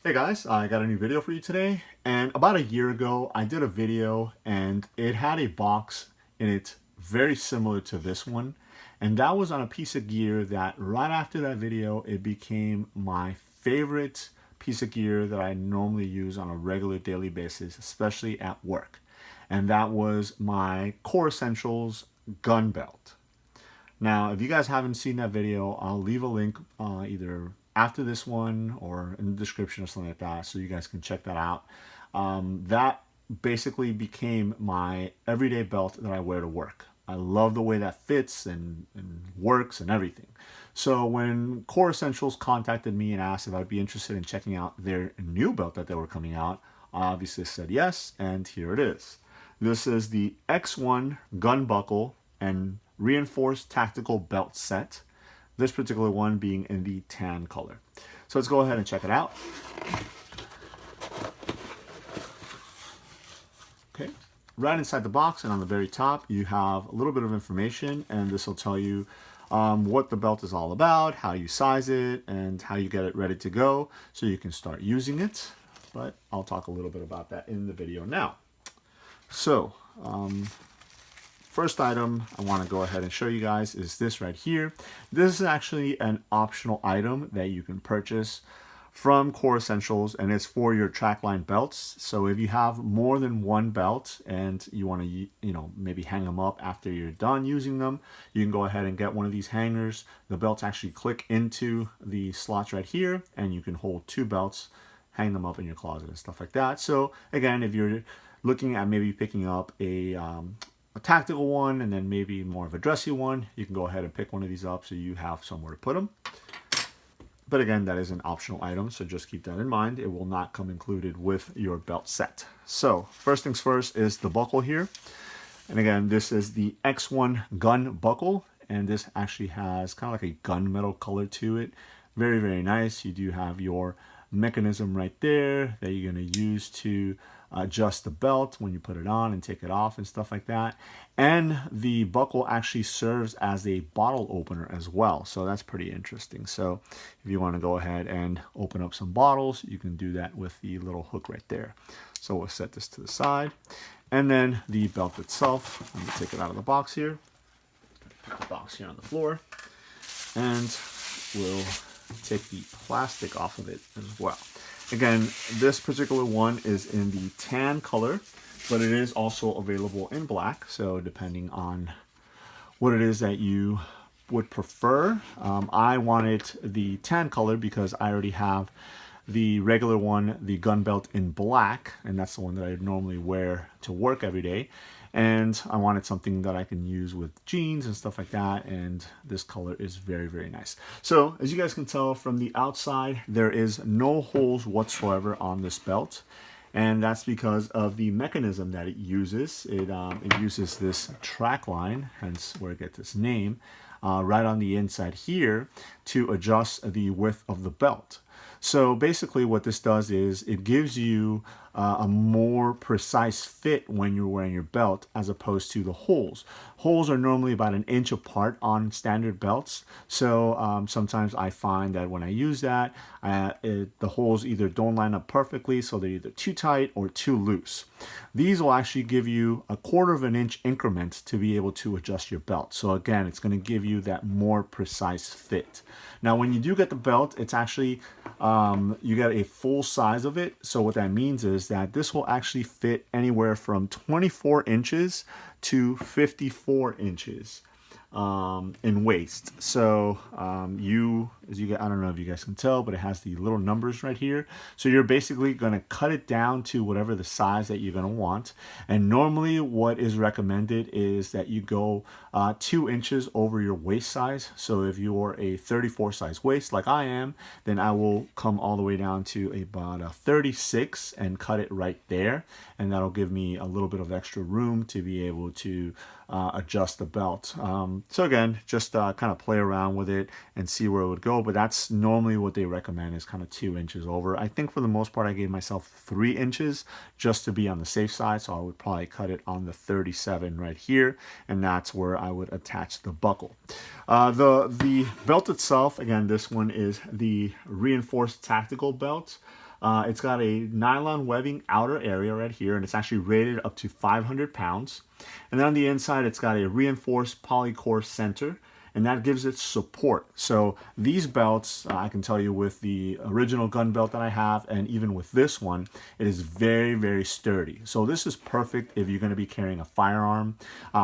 Hey guys, I got a new video for you today, and about a year ago I did a video and it had a box in it very similar to this one, and that was on a piece of gear that right after that video it became my favorite piece of gear that I normally use on a regular daily basis, especially at work, and that was my Core Essentials gun belt. Now, if you guys haven't seen that video, I'll leave a link either after this one or in the description or something like that so you guys can check that out. That basically became my everyday belt that I wear to work. I love the way that fits and works and everything. So when Core Essentials contacted me and asked if I'd be interested in checking out their new belt that they were coming out, I obviously said yes, and here it is. This is the X1 gun buckle and reinforced tactical belt set. This particular one being in the tan color. So let's go ahead and check it out. Okay, right inside the box and on the very top you have a little bit of information, and this will tell you what the belt is all about, how you size it, and how you get it ready to go so you can start using it. But I'll talk a little bit about that in the video now. So, first item I want to go ahead and show you guys is this right here. This is actually an optional item that you can purchase from Core Essentials, and it's for your Trakline belts. So if you have more than one belt and you want to, maybe hang them up after you're done using them, you can go ahead and get one of these hangers. The belts actually click into the slots right here, and you can hold two belts, hang them up in your closet and stuff like that. So again, if you're looking at maybe picking up a tactical one and then maybe more of a dressy one, you can go ahead and pick one of these up so you have somewhere to put them. But again, that is an optional item, so just keep that in mind. It will not come included with your belt set. So first things first is the buckle here. And again, this is the X1 gun buckle, and this actually has kind of like a gunmetal color to it. Very, very nice. You do have your mechanism right there that you're going to use to adjust the belt when you put it on and take it off and stuff like that. And the buckle actually serves as a bottle opener as well, so that's pretty interesting. So if you want to go ahead and open up some bottles, you can do that with the little hook right there. So we'll set this to the side, and then the belt itself, I'm going to take it out of the box here, put the box here on the floor, and we'll take the plastic off of it as well. Again, this particular one is in the tan color, but it is also available in black. So depending on what it is that you would prefer, I wanted the tan color because I already have the regular one, the gun belt in black, and that's the one that I normally wear to work every day. And I wanted something that I can use with jeans and stuff like that, and this color is very, very nice. So as you guys can tell from the outside, there is no holes whatsoever on this belt, and that's because of the mechanism that it uses. It uses this Trakline, hence where it gets its name, right on the inside here to adjust the width of the belt. So basically what this does is it gives you a more precise fit when you're wearing your belt as opposed to the holes. Holes are normally about an inch apart on standard belts. So sometimes I find that when I use that, the holes either don't line up perfectly, so they're either too tight or too loose. These will actually give you a 1/4 of an inch increment to be able to adjust your belt. So again, it's going to give you that more precise fit. Now, when you do get the belt, it's actually, you get a full size of it. So what that means is that this will actually fit anywhere from 24 inches to 54 inches in waist. So I don't know if you guys can tell, but it has the little numbers right here. So you're basically going to cut it down to whatever the size that you're going to want. And normally what is recommended is that you go 2 inches over your waist size. So if you're a 34 size waist like I am, then I will come all the way down to about a 36 and cut it right there. And that'll give me a little bit of extra room to be able to adjust the belt. So again, just kind of play around with it and see where it would go. But that's normally what they recommend, is kind of 2 inches over. I think for the most part, I gave myself 3 inches just to be on the safe side. So I would probably cut it on the 37 right here. And that's where I would attach the buckle. The belt itself, again, this one is the reinforced tactical belt. It's got a nylon webbing outer area right here, and it's actually rated up to 500 pounds. And then on the inside, it's got a reinforced polycore center, and that gives it support. So these belts, I can tell you with the original gun belt that I have, and even with this one, it is very, very sturdy. So this is perfect if you're going to be carrying a firearm.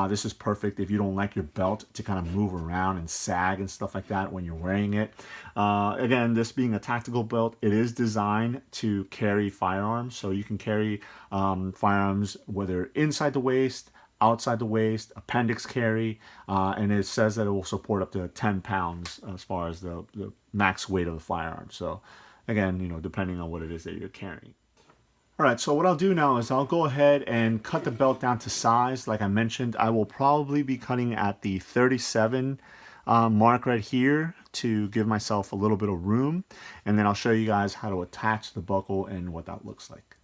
This is perfect if you don't like your belt to kind of move around and sag and stuff like that when you're wearing it. Again, this being a tactical belt, it is designed to carry firearms. So you can carry firearms whether inside the waist, outside the waist, appendix carry, and it says that it will support up to 10 pounds as far as the max weight of the firearm. So again, depending on what it is that you're carrying. All right, so what I'll do now is I'll go ahead and cut the belt down to size. Like I mentioned, I will probably be cutting at the 37 mark right here to give myself a little bit of room. And then I'll show you guys how to attach the buckle and what that looks like.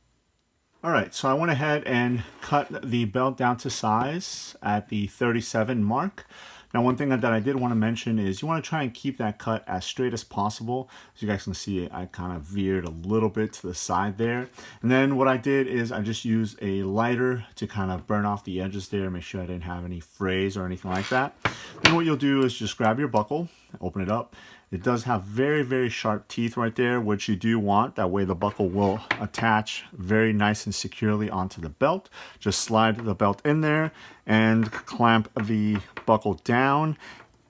All right, so I went ahead and cut the belt down to size at the 37 mark. Now, one thing that I did want to mention is you want to try and keep that cut as straight as possible. As you guys can see, I kind of veered a little bit to the side there. And then what I did is I just used a lighter to kind of burn off the edges there, make sure I didn't have any frays or anything like that. Then what you'll do is just grab your buckle, open it up. It does have very, very sharp teeth right there, which you do want. That way the buckle will attach very nice and securely onto the belt. Just slide the belt in there and clamp the buckle down.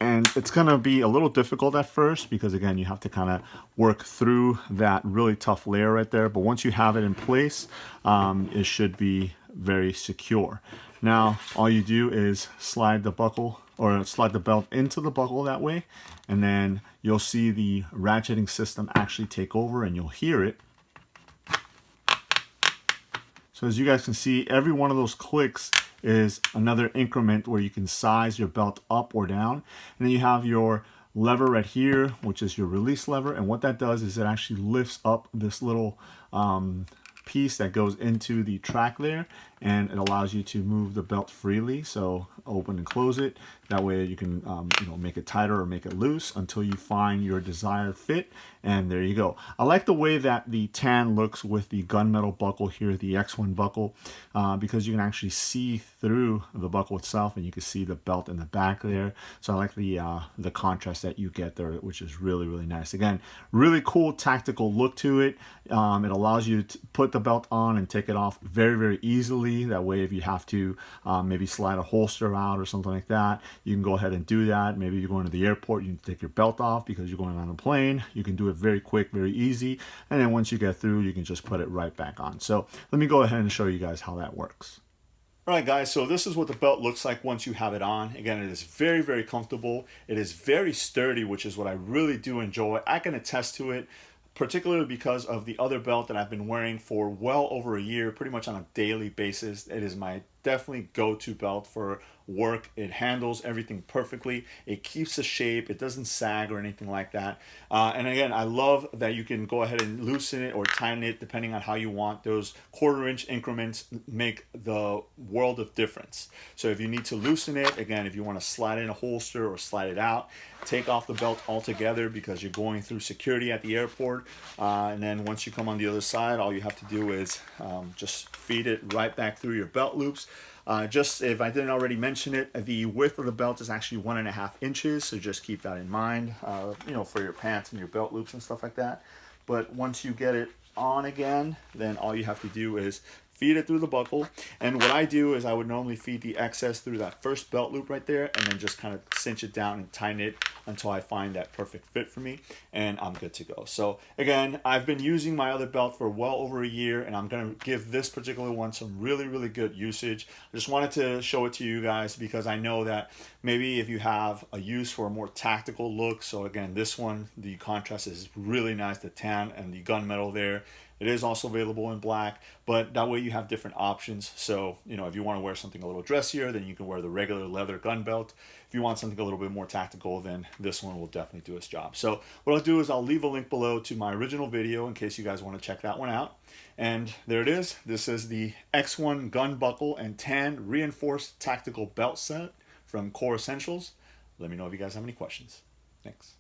And it's going to be a little difficult at first because, again, you have to kind of work through that really tough layer right there. But once you have it in place, it should be very secure. Now, all you do is slide the buckle or slide the belt into the buckle that way, and then you'll see the ratcheting system actually take over and you'll hear it. So as you guys can see, every one of those clicks is another increment where you can size your belt up or down. And then you have your lever right here, which is your release lever. And what that does is it actually lifts up this little piece that goes into the track there, and it allows you to move the belt freely. So open and close it. That way you can make it tighter or make it loose until you find your desired fit. And there you go. I like the way that the tan looks with the gunmetal buckle here, the X1 buckle, because you can actually see through the buckle itself and you can see the belt in the back there. So I like the contrast that you get there, which is really, really nice. Again, really cool tactical look to it. It allows you to put the belt on and take it off very, very easily. That way, if you have to maybe slide a holster out or something like that, you can go ahead and do that. Maybe you're going to the airport, you can take your belt off because you're going on a plane. You can do it very quick, very easy. And then once you get through, you can just put it right back on. So let me go ahead and show you guys how that works. All right, guys, so this is what the belt looks like once you have it on. Again, it is very, very comfortable. It is very sturdy, which is what I really do enjoy. I can attest to it, particularly because of the other belt that I've been wearing for well over a year, pretty much on a daily basis. It is my definitely go-to belt for work. It handles everything perfectly. It keeps the shape. It doesn't sag or anything like that. And again, I love that you can go ahead and loosen it or tighten it depending on how you want. Those 1/4 inch increments make the world of difference. So if you need to loosen it, again, if you want to slide in a holster or slide it out, take off the belt altogether because you're going through security at the airport. And then once you come on the other side, all you have to do is just feed it right back through your belt loops. Just if I didn't already mention it, the width of the belt is actually 1.5 inches, so just keep that in mind, for your pants and your belt loops and stuff like that. But once you get it on again, then all you have to do is feed it through the buckle. And what I do is I would normally feed the excess through that first belt loop right there and then just kind of cinch it down and tighten it until I find that perfect fit for me, and I'm good to go. So again, I've been using my other belt for well over a year, and I'm going to give this particular one some really, really good usage. I just wanted to show it to you guys because I know that maybe if you have a use for a more tactical look, so again, this one, the contrast is really nice, the tan and the gunmetal there. It is also available in black, but that way you have different options. So, if you want to wear something a little dressier, then you can wear the regular leather gun belt. If you want something a little bit more tactical, then this one will definitely do its job. So what I'll do is I'll leave a link below to my original video in case you guys want to check that one out. And there it is. This is the X1 gun buckle and tan reinforced tactical belt set from Core Essentials. Let me know if you guys have any questions. Thanks.